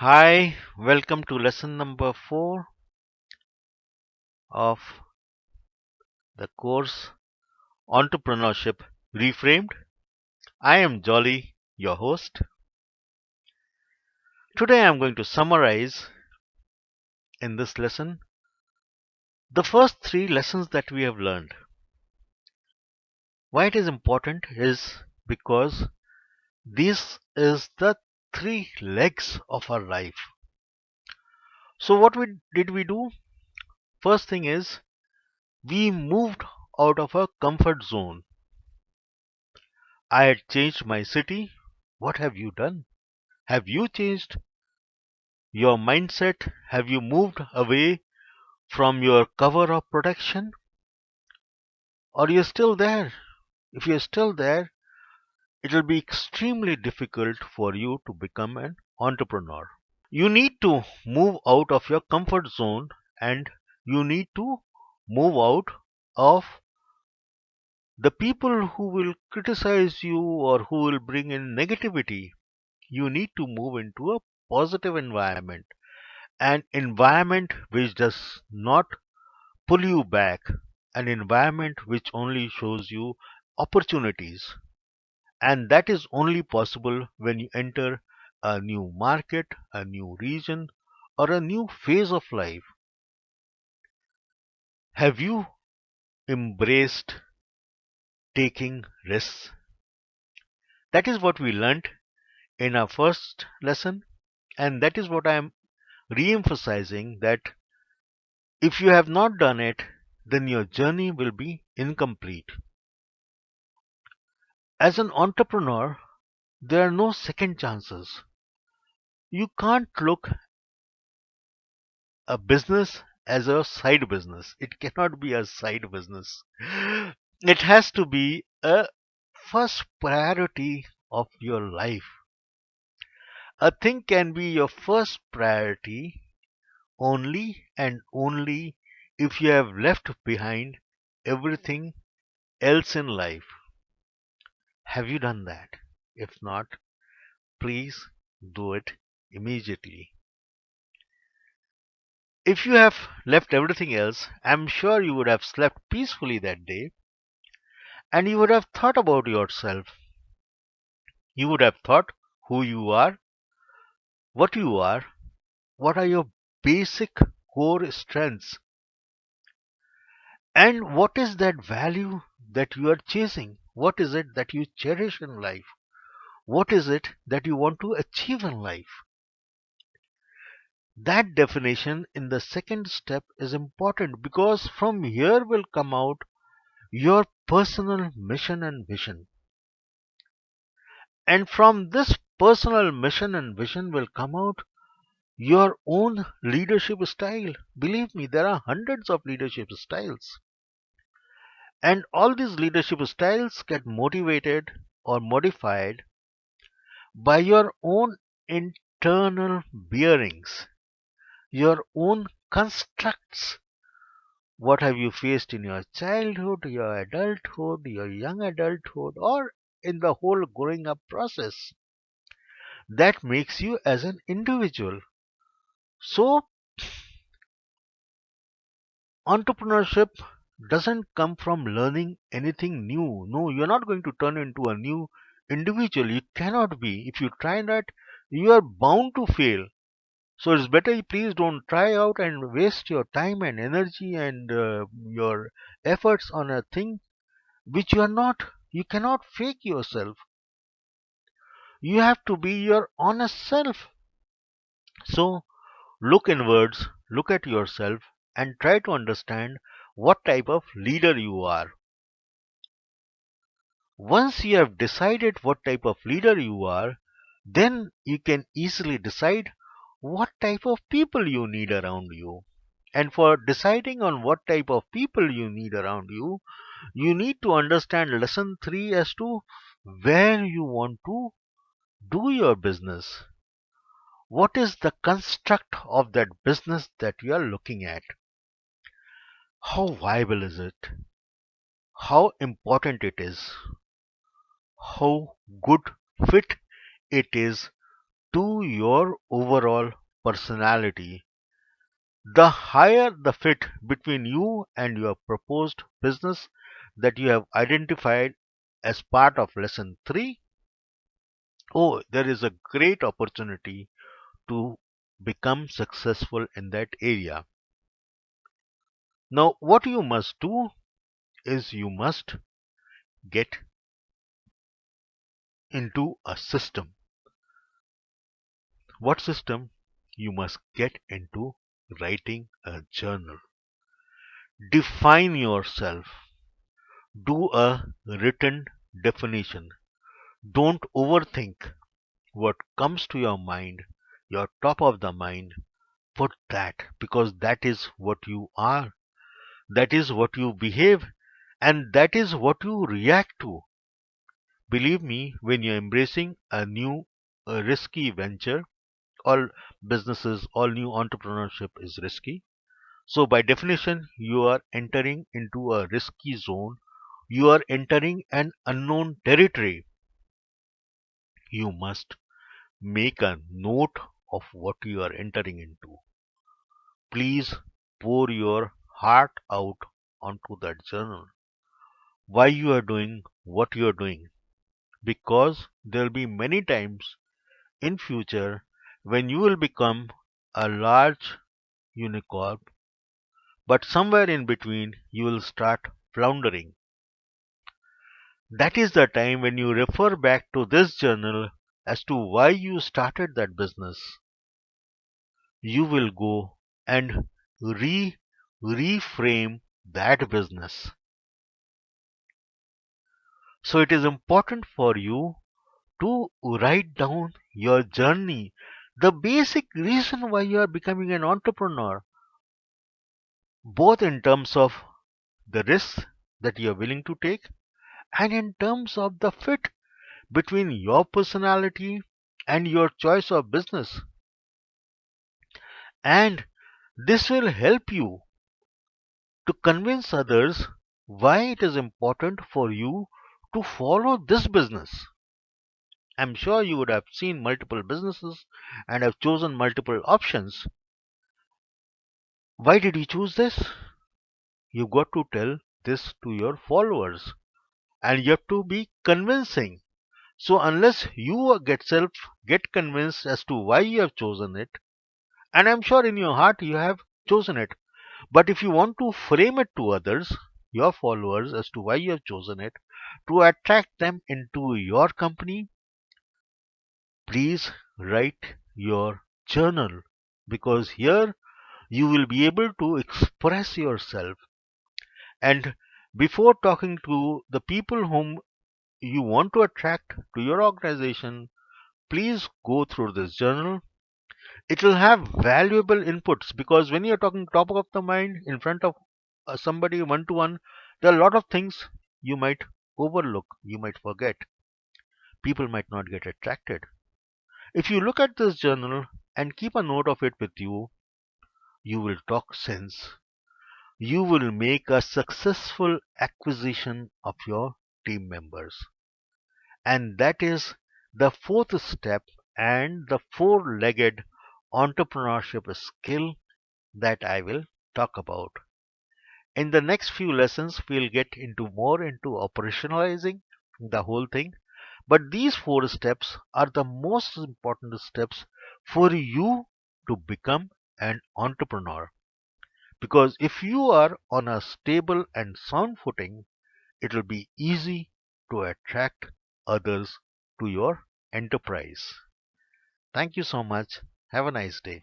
Hi, welcome to lesson number 4 of the course Entrepreneurship Reframed. I am Jolly, your host. Today I am going to summarize in this lesson the first 3 lessons that we have learned. Why it is important is because this is the 3 legs of our life. So what did we do? First thing is we moved out of our comfort zone. I had changed my city. What have you done? Have you changed your mindset? Have you moved away from your cover of protection? Or you're still there? If you're still there, it will be extremely difficult for you to become an entrepreneur. You need to move out of your comfort zone and you need to move out of the people who will criticize you or who will bring in negativity. You need to move into a positive environment, an environment which does not pull you back, an environment which only shows you opportunities. And that is only possible when you enter a new market, a new region, or a new phase of life. Have you embraced taking risks? That is what we learnt in our first lesson, and that is what I am re-emphasizing, that if you have not done it, then your journey will be incomplete. As an entrepreneur, there are no second chances. You can't look a business as a side business. It cannot be a side business. It has to be a first priority of your life. A thing can be your first priority only and only if you have left behind everything else in life. Have you done that? If not, please do it immediately. If you have left everything else, I'm sure you would have slept peacefully that day and you would have thought about yourself. You would have thought who you are, what are your basic core strengths, and what is that value that you are chasing? What is it that you cherish in life? What is it that you want to achieve in life? That definition in the second step is important because from here will come out your personal mission and vision. And from this personal mission and vision will come out your own leadership style. Believe me, there are hundreds of leadership styles. And all these leadership styles get motivated or modified by your own internal bearings, your own constructs. What have you faced in your childhood, your adulthood, your young adulthood, or in the whole growing up process? That makes you as an individual. So, entrepreneurship doesn't come from learning anything new. No, you're not going to turn into a new individual. You cannot be. If you try that, you are bound to fail. So it's better please don't try out and waste your time and energy and your efforts on a thing which you are not. You cannot fake yourself. You have to be your honest self. So look inwards, look at yourself, and try to understand what type of leader you are. Once you have decided what type of leader you are, then you can easily decide what type of people you need around you. And for deciding on what type of people you need around you, you need to understand lesson 3 as to where you want to do your business. What is the construct of that business that you are looking at? How viable is it? How important it is? How good fit it is to your overall personality. The higher the fit between you and your proposed business that you have identified as part of lesson 3, oh, there is a great opportunity to become successful in that area. Now, what you must do is you must get into a system. What system? You must get into writing a journal. Define yourself. Do a written definition. Don't overthink what comes to your mind, your top of the mind. Put that because that is what you are, that is what you behave, and that is what you react to. Believe me, when you're embracing a new risky venture, all businesses, all new entrepreneurship is risky. So, by definition, you are entering into a risky zone. You are entering an unknown territory. You must make a note of what you are entering into. Please pour your heart out onto that journal. Why you are doing what you are doing. Because there will be many times in future when you will become a large unicorn, but somewhere in between you will start floundering. That is the time when you refer back to this journal as to why you started that business. You will go and reframe that business. So it is important for you to write down your journey, the basic reason why you are becoming an entrepreneur, both in terms of the risks that you are willing to take and in terms of the fit between your personality and your choice of business. And this will help you to convince others why it is important for you to follow this business. I'm sure you would have seen multiple businesses and have chosen multiple options. Why did you choose this? You got to tell this to your followers and you have to be convincing. So unless you get convinced as to why you have chosen it, and I'm sure in your heart you have chosen it, but if you want to frame it to others, your followers, as to why you have chosen it, to attract them into your company, please write your journal because here you will be able to express yourself. And before talking to the people whom you want to attract to your organization, please go through this journal. It will have valuable inputs because when you're talking top of the mind in front of somebody one to one, there are a lot of things you might overlook, you might forget. People might not get attracted. If you look at this journal and keep a note of it with you, you will talk sense. You will make a successful acquisition of your team members. And that is the fourth step and the four-legged entrepreneurship skill that I will talk about. In the next few lessons, we'll get into more into operationalizing the whole thing. But these four steps are the most important steps for you to become an entrepreneur. Because if you are on a stable and sound footing, it will be easy to attract others to your enterprise. Thank you so much. Have a nice day.